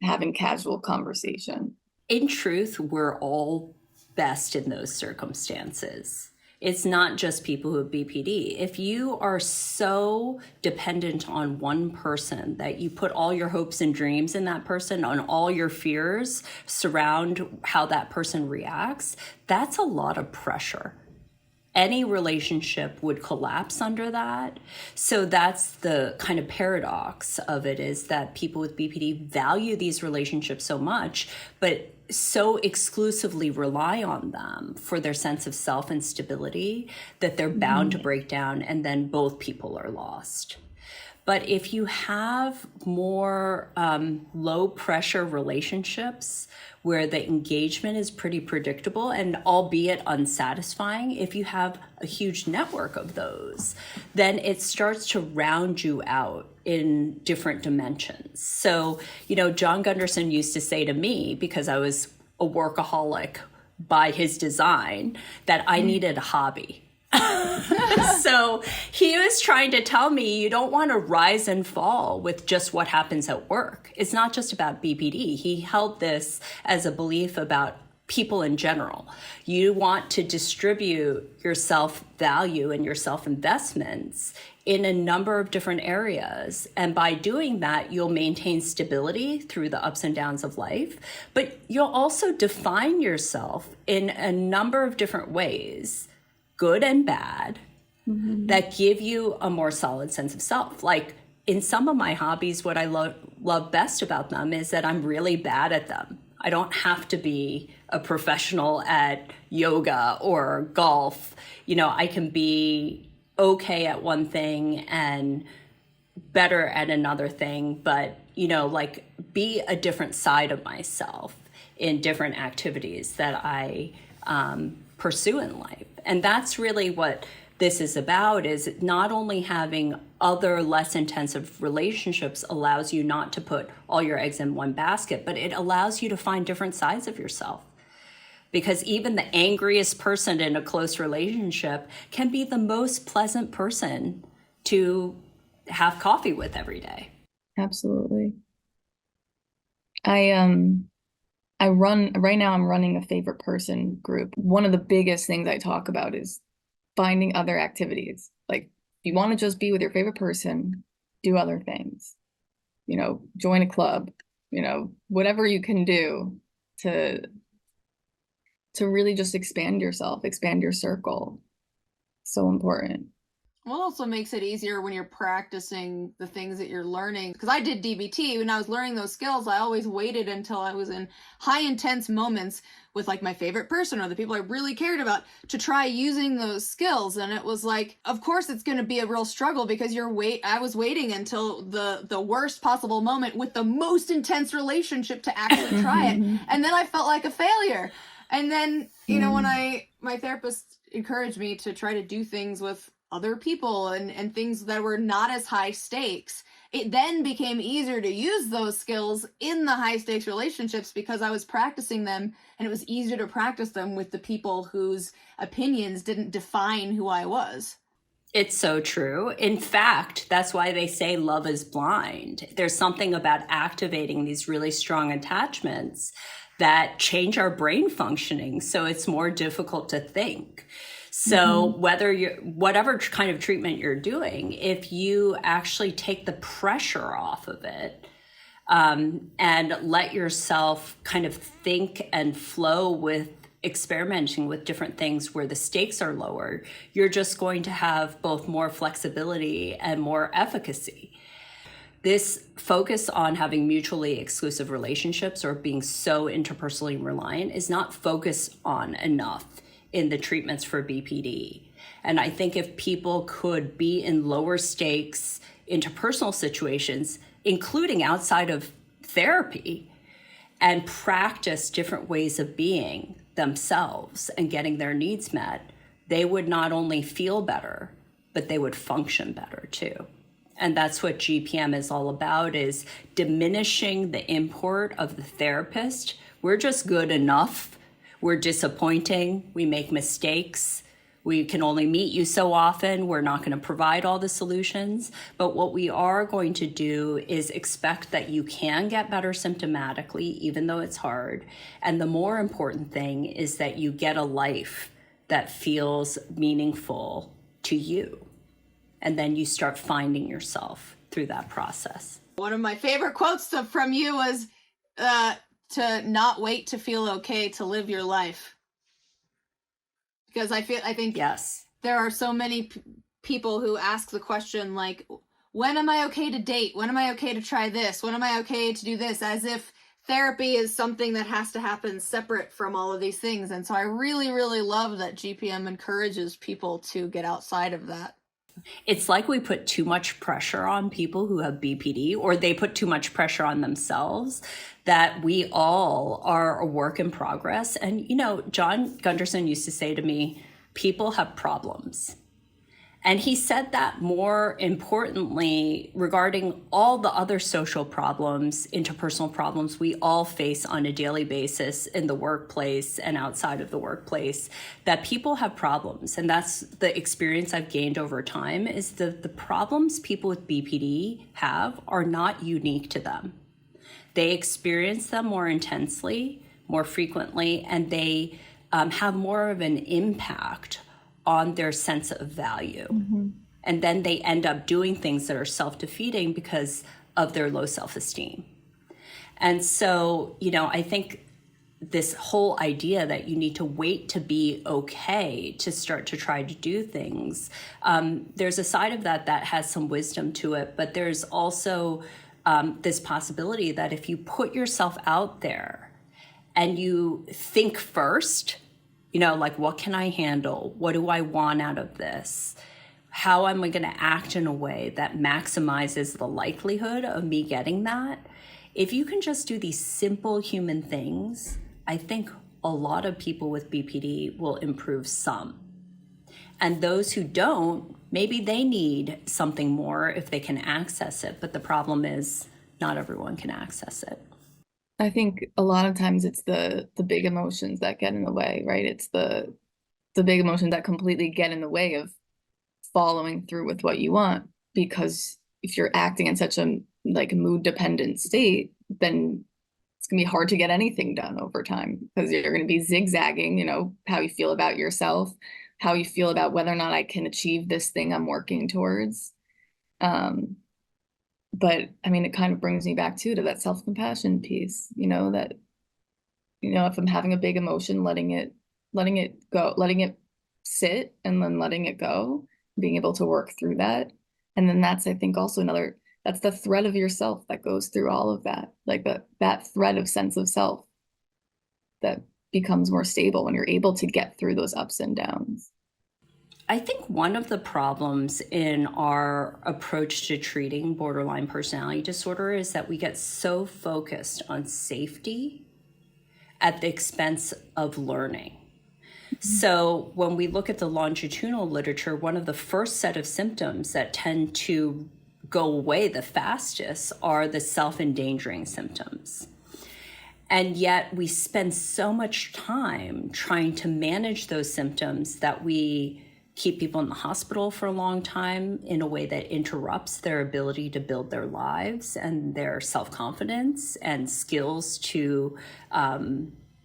having casual conversation. In truth, we're all best in those circumstances. It's not just people who have BPD. If you are so dependent on one person that you put all your hopes and dreams in that person, on all your fears surround how that person reacts, that's a lot of pressure. Any relationship would collapse under that. So that's the kind of paradox of it, is that people with BPD value these relationships so much, but so exclusively rely on them for their sense of self and stability that they're bound to break down, and then both people are lost. But if you have more low pressure relationships where the engagement is pretty predictable and albeit unsatisfying, if you have a huge network of those, then it starts to round you out in different dimensions. So, John Gunderson used to say to me, because I was a workaholic by his design, that I needed a hobby. So he was trying to tell me, you don't want to rise and fall with just what happens at work. It's not just about BPD. He held this as a belief about people in general. You want to distribute your self-value and your self-investments in a number of different areas. And by doing that, you'll maintain stability through the ups and downs of life, but you'll also define yourself in a number of different ways, good and bad, that give you a more solid sense of self. Like in some of my hobbies, what I love best about them is that I'm really bad at them. I don't have to be a professional at yoga or golf. I can be okay at one thing and better at another thing, but, be a different side of myself in different activities that I pursue in life. And that's really what this is about, is not only having other less intensive relationships allows you not to put all your eggs in one basket, but it allows you to find different sides of yourself. Because even the angriest person in a close relationship can be the most pleasant person to have coffee with every day. Absolutely. I'm running a favorite person group. One of the biggest things I talk about is finding other activities. Like, if you want to just be with your favorite person, do other things. Join a club, whatever you can do to really just expand yourself, expand your circle. So important. Well, it also makes it easier when you're practicing the things that you're learning. Because I did DBT, when I was learning those skills, I always waited until I was in high intense moments with like my favorite person or the people I really cared about to try using those skills. And it was like, of course it's going to be a real struggle, because I was waiting until the worst possible moment with the most intense relationship to actually try it. And then I felt like a failure. And then, when my therapist encouraged me to try to do things with other people and things that were not as high stakes, it then became easier to use those skills in the high stakes relationships, because I was practicing them, and it was easier to practice them with the people whose opinions didn't define who I was. It's so true. In fact, that's why they say love is blind. There's something about activating these really strong attachments that change our brain functioning. So it's more difficult to think. So whatever kind of treatment you're doing, if you actually take the pressure off of it, and let yourself kind of think and flow with experimenting with different things where the stakes are lower, you're just going to have both more flexibility and more efficacy. This focus on having mutually exclusive relationships or being so interpersonally reliant is not focused on enough in the treatments for BPD. And I think if people could be in lower stakes interpersonal situations, including outside of therapy, and practice different ways of being themselves and getting their needs met, they would not only feel better, but they would function better too. And that's what GPM is all about, is diminishing the import of the therapist. We're just good enough. We're disappointing. We make mistakes. We can only meet you so often. We're not going to provide all the solutions. But what we are going to do is expect that you can get better symptomatically, even though it's hard. And the more important thing is that you get a life that feels meaningful to you. And then you start finding yourself through that process. One of my favorite quotes from you was to not wait to feel okay to live your life. Because I think yes, there are so many people who ask the question, like, when am I okay to date? When am I okay to try this? When am I okay to do this? As if therapy is something that has to happen separate from all of these things. And so I really, really love that GPM encourages people to get outside of that. It's like we put too much pressure on people who have BPD, or they put too much pressure on themselves, that we all are a work in progress. And, you know, John Gunderson used to say to me, people have problems. And he said that more importantly regarding all the other social problems, interpersonal problems we all face on a daily basis in the workplace and outside of the workplace, that people have problems. And that's the experience I've gained over time, is that the problems people with BPD have are not unique to them. They experience them more intensely, more frequently, and they have more of an impact on their sense of value. Mm-hmm. And then they end up doing things that are self-defeating because of their low self-esteem. And so, you know, I think this whole idea that you need to wait to be okay to start to try to do things, there's a side of that that has some wisdom to it, but there's also this possibility that if you put yourself out there and you think first, you know, like, what can I handle? What do I want out of this? How am I going to act in a way that maximizes the likelihood of me getting that? If you can just do these simple human things, I think a lot of people with BPD will improve some. And those who don't, maybe they need something more if they can access it. But the problem is not everyone can access it. I think a lot of times it's the big emotions that get in the way, right? It's the big emotions that completely get in the way of following through with what you want. Because if you're acting in such a mood dependent state, then it's gonna be hard to get anything done over time, because you're gonna be zigzagging, you know, how you feel about yourself, how you feel about whether or not I can achieve this thing I'm working towards. But I mean, it kind of brings me back to that self-compassion piece, you know, that, you know, if I'm having a big emotion, letting it go, letting it sit and then letting it go, being able to work through that. And then that's, I think, also that's the thread of yourself that goes through all of that, like that thread of sense of self that becomes more stable when you're able to get through those ups and downs. I think one of the problems in our approach to treating borderline personality disorder is that we get so focused on safety at the expense of learning. Mm-hmm. So when we look at the longitudinal literature, one of the first set of symptoms that tend to go away the fastest are the self-endangering symptoms. And yet we spend so much time trying to manage those symptoms that we keep people in the hospital for a long time in a way that interrupts their ability to build their lives and their self-confidence and skills to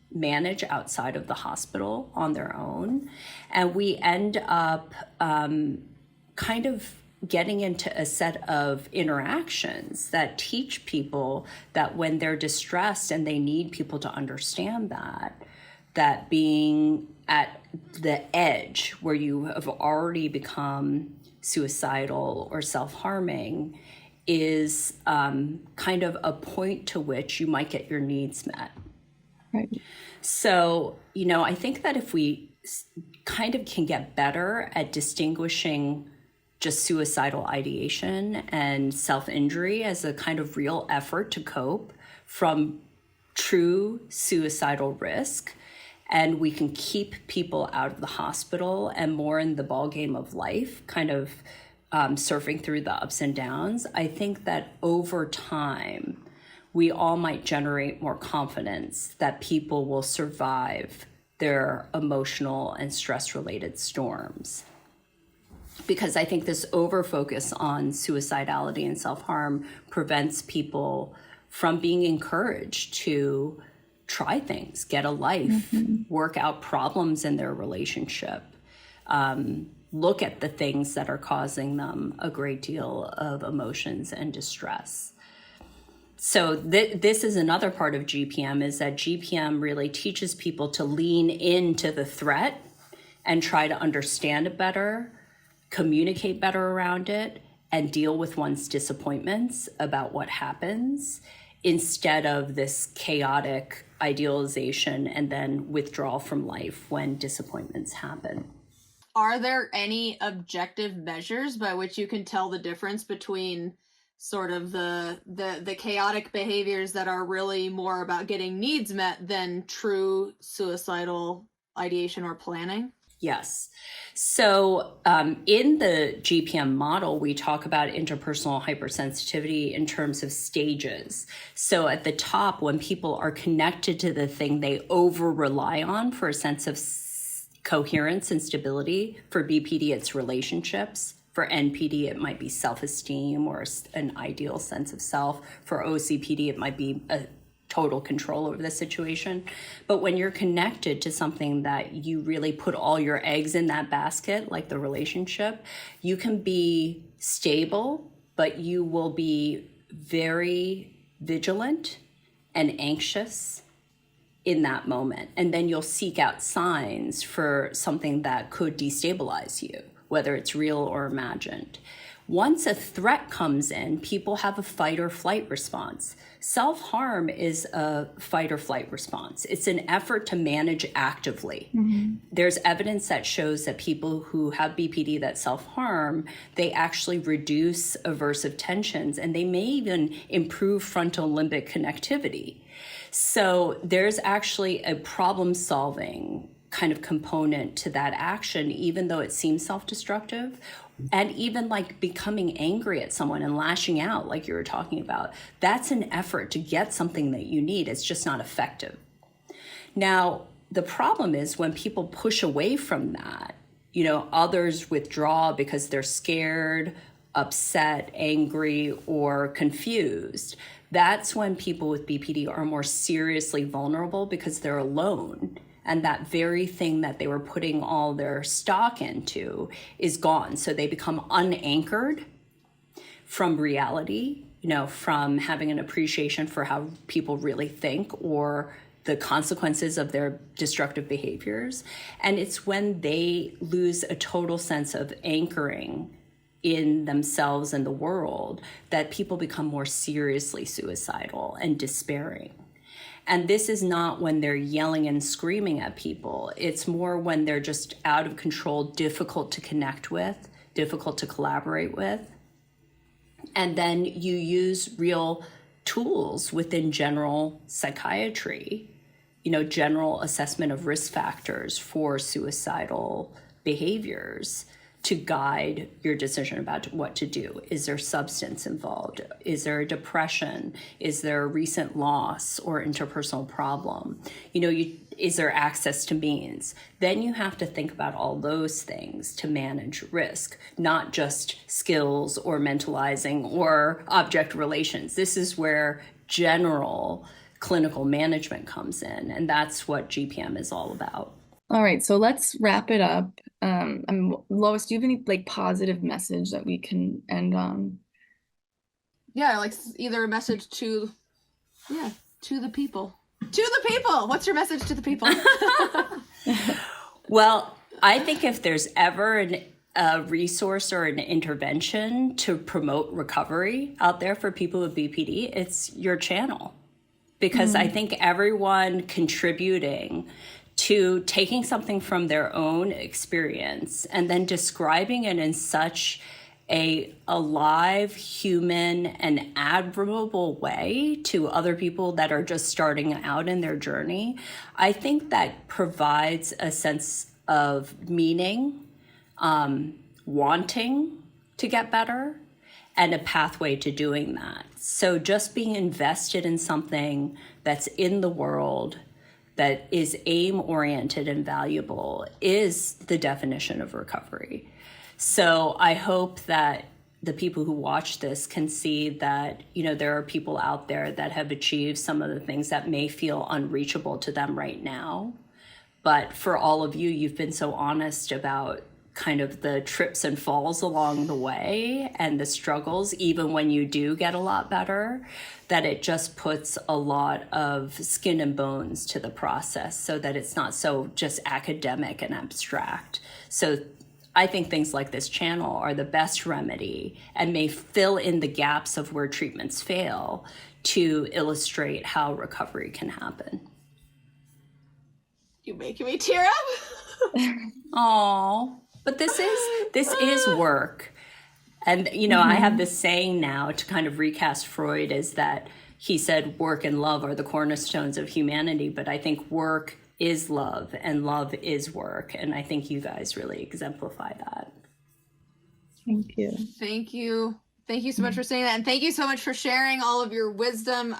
manage outside of the hospital on their own. And we end up kind of getting into a set of interactions that teach people that when they're distressed and they need people to understand that being at the edge where you have already become suicidal or self-harming is kind of a point to which you might get your needs met. Right. So, I think that if we kind of can get better at distinguishing just suicidal ideation and self-injury as a kind of real effort to cope from true suicidal risk, and we can keep people out of the hospital and more in the ballgame of life, kind of surfing through the ups and downs, I think that over time, we all might generate more confidence that people will survive their emotional and stress-related storms. Because I think this over-focus on suicidality and self-harm prevents people from being encouraged to try things, get a life, work out problems in their relationship, look at the things that are causing them a great deal of emotions and distress. So this is another part of GPM, is that GPM really teaches people to lean into the threat and try to understand it better, communicate better around it, and deal with one's disappointments about what happens, instead of this chaotic idealization and then withdrawal from life when disappointments happen. Are there any objective measures by which you can tell the difference between sort of the chaotic behaviors that are really more about getting needs met than true suicidal ideation or planning? Yes. So in the GPM model, we talk about interpersonal hypersensitivity in terms of stages. So at the top, when people are connected to the thing they over-rely on for a sense of coherence and stability, for BPD, it's relationships. For NPD, it might be self-esteem or an ideal sense of self. For OCPD, it might be a total control over the situation. But when you're connected to something that you really put all your eggs in that basket, like the relationship, you can be stable, but you will be very vigilant and anxious in that moment. And then you'll seek out signs for something that could destabilize you, whether it's real or imagined. Once a threat comes in, people have a fight or flight response. Self-harm is a fight or flight response. It's an effort to manage actively. There's evidence that shows that people who have BPD that self-harm, they actually reduce aversive tensions, and they may even improve frontal limbic connectivity. So there's actually a problem-solving kind of component to that action, even though it seems self-destructive. And even like becoming angry at someone and lashing out, like you were talking about, that's an effort to get something that you need. It's just not effective. Now, the problem is when people push away from that, others withdraw because they're scared, upset, angry, or confused. That's when people with BPD are more seriously vulnerable because they're alone. And that very thing that they were putting all their stock into is gone. So they become unanchored from reality, from having an appreciation for how people really think or the consequences of their destructive behaviors. And it's when they lose a total sense of anchoring in themselves and the world that people become more seriously suicidal and despairing. And this is not when they're yelling and screaming at people. It's more when they're just out of control, difficult to connect with, difficult to collaborate with. And then you use real tools within general psychiatry, general assessment of risk factors for suicidal behaviors to guide your decision about what to do. Is there substance involved? Is there a depression? Is there a recent loss or interpersonal problem? Is there access to means? Then you have to think about all those things to manage risk, not just skills or mentalizing or object relations. This is where general clinical management comes in, and that's what GPM is all about. All right, so let's wrap it up. Lois, do you have any positive message that we can end on? Yeah, either a message to the people. To the people! What's your message to the people? Well, I think if there's ever a resource or an intervention to promote recovery out there for people with BPD, it's your channel. Because I think everyone contributing to taking something from their own experience and then describing it in such a alive, human, and admirable way to other people that are just starting out in their journey, I think that provides a sense of meaning, wanting to get better, and a pathway to doing that. So just being invested in something that's in the world, that is aim-oriented and valuable, is the definition of recovery. So I hope that the people who watch this can see that, there are people out there that have achieved some of the things that may feel unreachable to them right now. But for all of you, you've been so honest about kind of the trips and falls along the way and the struggles, even when you do get a lot better, that it just puts a lot of skin and bones to the process so that it's not so just academic and abstract. So I think things like this channel are the best remedy and may fill in the gaps of where treatments fail to illustrate how recovery can happen. You're making me tear up. Oh, but this is work. And, I have this saying now to kind of recast Freud, is that he said work and love are the cornerstones of humanity. But I think work is love and love is work. And I think you guys really exemplify that. Thank you. Thank you. Thank you so much for saying that. And thank you so much for sharing all of your wisdom.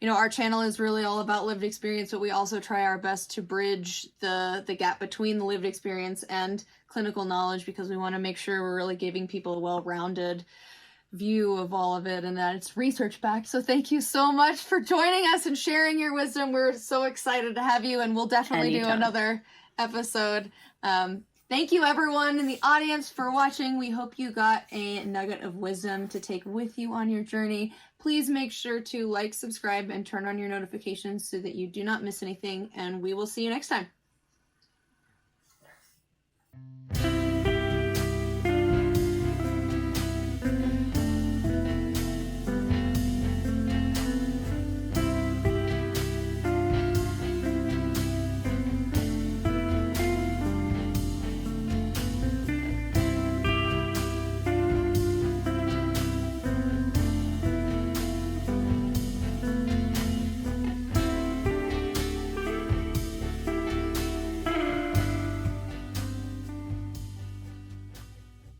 Our channel is really all about lived experience, but we also try our best to bridge the gap between the lived experience and clinical knowledge, because we want to make sure we're really giving people a well-rounded view of all of it and that it's research backed. So thank you so much for joining us and sharing your wisdom. We're so excited to have you, and we'll definitely do another episode. Thank you everyone in the audience for watching. We hope you got a nugget of wisdom to take with you on your journey. Please make sure to like, subscribe, and turn on your notifications so that you do not miss anything, and we will see you next time.